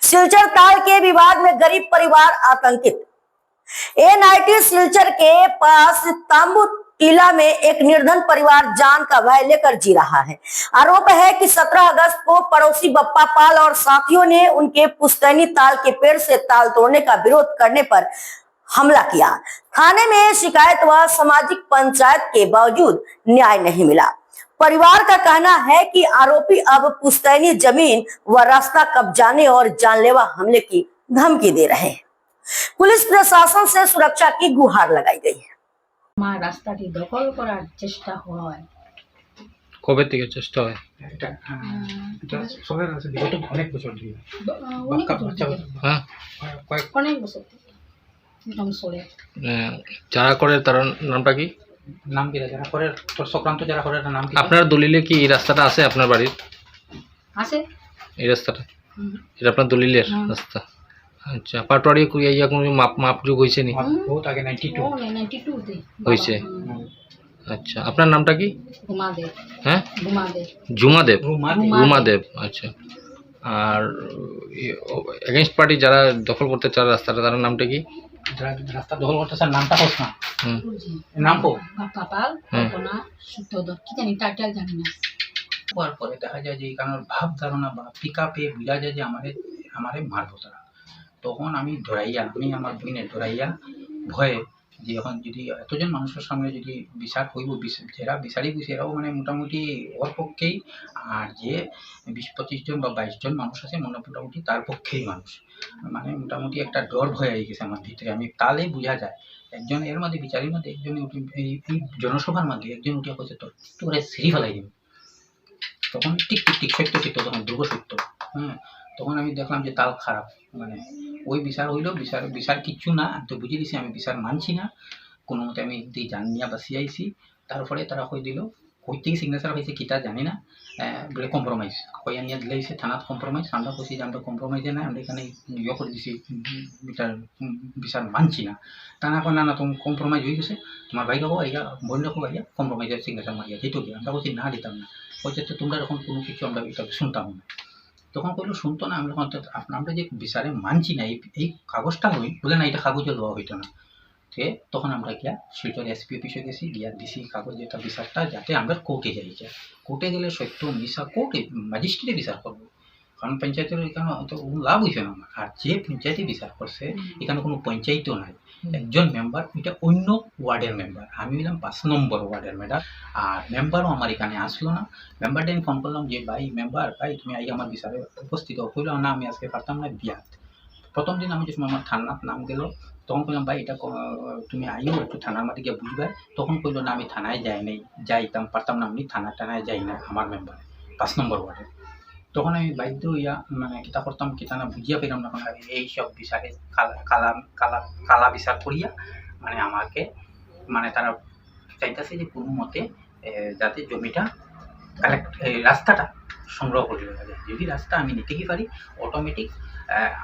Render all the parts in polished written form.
सिलचर ताल के विवाद में गरीब परिवार आतंकित। एनआईटी सिलचर के पास तांबू टीला में एक निर्धन परिवार जान का भय लेकर जी रहा है। आरोप है कि 17 अगस्त को पड़ोसी बप्पा पाल और साथियों ने उनके पुश्तैनी ताल के पेड़ से ताल तोड़ने का विरोध करने पर हमला किया। थाने में शिकायत व सामाजिक पंचायत के बावजूद न्याय नहीं मिला। परिवार का कहना है कि आरोपी अब पुश्तैनी जमीन व रास्ता कब्जाने और जानलेवा हमले की धमकी दे रहे हैं। पुलिस प्रशासन से सुरक्षा की गुहार लगाई गई है। রাস্তাটি দখল করার চেষ্টা হয়। কবে থেকে চেষ্টা হয়? এটা চলে আছে বিগত অনেক বছর ধরে। হ্যাঁ, অনেক বছর থেকে একদম চলে। যারা করে তার নামটা কি? নাম কি যারা করে চক্রান্ত যারা করে তার নাম কি? আপনার দলিলে কি এই রাস্তাটা আছে আপনার বাড়ির? আছে এই রাস্তাটা এটা আপনার দলিলের রাস্তা? আচ্ছা, পাটোয়ারি ইয়া কোনো মাপ যোগ হয়েছে নি? বহুত আগে 92 তে হয়েছে। আচ্ছা, আপনার নামটা কি? ঘুমাদেব। হ্যাঁ, ঘুমাদেব। জুমাদেব। রুমাদেব। রুমাদেব। আচ্ছা, আর এগেইনস্ট পার্টি যারা দখল করতে চায় রাস্তাটা তার নামটা কি? যারা রাস্তা দখল করতেছে নামটা হোস না। নাম কো বাপ্পা পাল, কল্পনা সূত্রধর, কি জানি টাইটেল জানি না। পরে দেখা যায় যে এই কারণে ভাব ধারণা বা পিকআপে বুঝা যায় যে আমারে মারবো তারা। তখন আমি আমার বোনের ধরাইয়া ভয়ে যে এখন যদি এতজন মানুষের সামনে যদি বিচার হইব, যারা বিচারি বুঝে এরাও মানে মোটামুটি ওর পক্ষেই, আর যে 20-25 জন বা 22 জন মানুষ আছে মোটামুটি তার পক্ষেই মানুষ, মানে মোটামুটি একটা ডর ভয় হয়ে গেছে আমার ভিতরে। আমি তাহলেই বোঝা যায় একজন এর মধ্যে বিচারির মধ্যে একজনে এই জনসভার মধ্যে একজন উঠে কইছে তোরে সিঁড়ি ফেলাই দিন। তখন ঠিক সত্য সত্য, তখন দুর্গ সত্য। হ্যাঁ, তখন আমি দেখলাম যে তাল খারাপ, মানে ওই বিচার হইলো, বিচার কিচ্ছু না। আমি তো বুঝে দিছি আমি বিচার মানছি না, কোনো মতে আমি জান নিয়ে বাঁচিয়ে আইছি। তারপরে তারা কই দিল, কই থেকে সিগনেচার হয়েছে কিটা জানি না, বলে কম্প্রোমাইজ কইয়া নিয়ে দিলেছে থানাত কম্প্রোমাইজ। আমরা কইছি যে আমরা কম্প্রোমাইজে নাই, আমরা এখানে ইয়ে করে দিছি, বিচার মানছি না। তারা কয় না তুমি কম্প্রোমাইজ হয়ে গেছে, তোমার ভাই কাকু আইয়া বোন কাকু আইয়া কম্প্রোমাইজের সিগনেচার মারিয়া যেত কি। আমরা বলছি না দিতাম না। বলছে তো তোমরা এখন কোনো কিছু আমরা এটা শুনতাম না। তখন কইলো শুনতো না। আমি আমরা যে বিচারে মানছি না, এই কাগজটা হই বলে না, এটা কাগজে লওয়া হইতো না। তখন আমরা গিয়া শিলচর এসপি অফিসে গেছি, গিয়া দিছি কাগজ যেটা বিচারটা যাতে আমরা কোর্টে যাই। কোর্টে গেলে সত্য মিশা কোর্টে ম্যাজিস্ট্রেটে বিচার করবো, কারণ পঞ্চায়েতের এখানে অত লাভ হয়েছে না আমার। আর যে পঞ্চায়েতে বিচার করছে এখানে কোনো পঞ্চায়েতও নাই, একজন মেম্বার, এটা অন্য ওয়ার্ডের মেম্বার, আমি হইলাম 5 নম্বর ওয়ার্ডের মেম্বার। আর মেম্বারও আমার এখানে আসলো না। মেম্বারটা আমি ফোন করলাম যে ভাই মেম্বার, ভাই তুমি আই আমার বিচারে উপস্থিত হও। কইল না আমি আজকে পারতাম না, বিয়াত। প্রথম দিন আমি যখন আমার থানার নাম গেল, তখন কইলাম ভাই এটা তুমি আইও একটু থানার মাঠে গিয়ে বুঝবে। তখন কইলো না আমি থানায় যাইতাম পারতাম না, আমি থানায় যাই না আমার মেম্বার 5 নম্বর ওয়ার্ডে। তখন আমি বাধ্য হইয়া মানে কিতা করতাম কিতা না বুঝিয়া পেলাম না, এইসব বিচারে কালা বিচার করিয়া মানে আমাকে মানে তারা চাইতেছে যে কোনো মতে যাতে জমিটা রাস্তাটা সংগ্রহ করে দেওয়া যায়। যদি রাস্তা আমি নিতে কি পারি, অটোমেটিক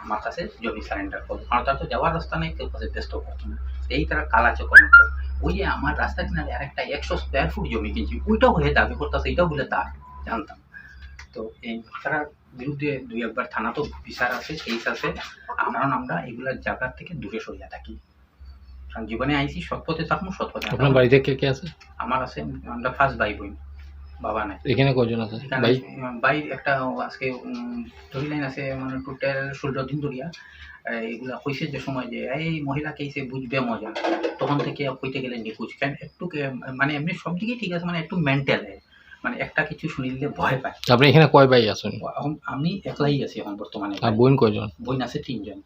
আমার কাছে জমি সারেন্ডার করবো, কারণ তার তো যাওয়ার রাস্তা নেই, কেউ কাছে ব্যস্ত করতো না। এই তারা কালা চক্র মতো ওই যে আমার রাস্তা কিনারে আরেকটা 100 স্কোয়ার ফুট জমি কিনছি, ওইটাও হয়ে দাবি করতেছে, এটাও বলে তার জানতাম। তো এই তারা বিরুদ্ধে 2-1 থানা তো বিচার আছে, কেস আছে। আমরা এগুলার জায়গার থেকে দূরে সরিয়া থাকি, কারণ জীবনে আইসি সৎপথে থাকবো, সৎপথে। আপনার বাড়িতে কে আছে? আমার আছে, আমরা 5 ভাই বোন, বাবা নাই। এখানে কয়জন আছে ভাই? একটা আজকে ধরি লাইন আছে, মানে টোটাল 16 দিন ধরিয়া এগুলা কইছে যে সময় যে এই মহিলা কেসে বুঝবে মজা, তখন থেকে কইতে গেলে নিখোঁজ। কেন একটু মানে এমনি সব দিকেই ঠিক আছে, মানে একটু মেন্টাল, মানে একটা কিছু শুনিলে ভয় পায়। আপনি এখানে কয় ভাই আছেন? আমি একলাই আছি এখন বর্তমানে। আর বোন কয়জন? বোন আছে 3 জন।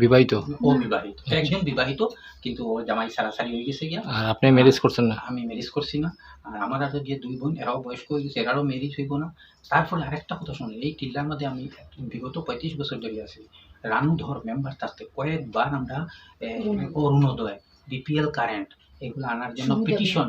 বিবাহিত? ও বিবাহিত, একজন বিবাহিত, কিন্তু ও জামাই সারাসারি হয়ে গেছে গিয়া। আর আপনি ম্যারেজ করছেন না? আমি ম্যারেজ করছি না। আর আমার আরো যে 2 বোন, এরাও বয়স্ক হয়ে গেছে, এরাও ম্যারেজ হইব না। তারপরে আরেকটা কথা শুনে, এই টিল্লার মধ্যে আমি বিগত 35 বছর ধরে আছি। রানুধর মেম্বার থাকতে কয়েকবার আমরা অরুণোদয়, বিপিএল কারেন্ট এগুলো আনার জন্য পিটিশন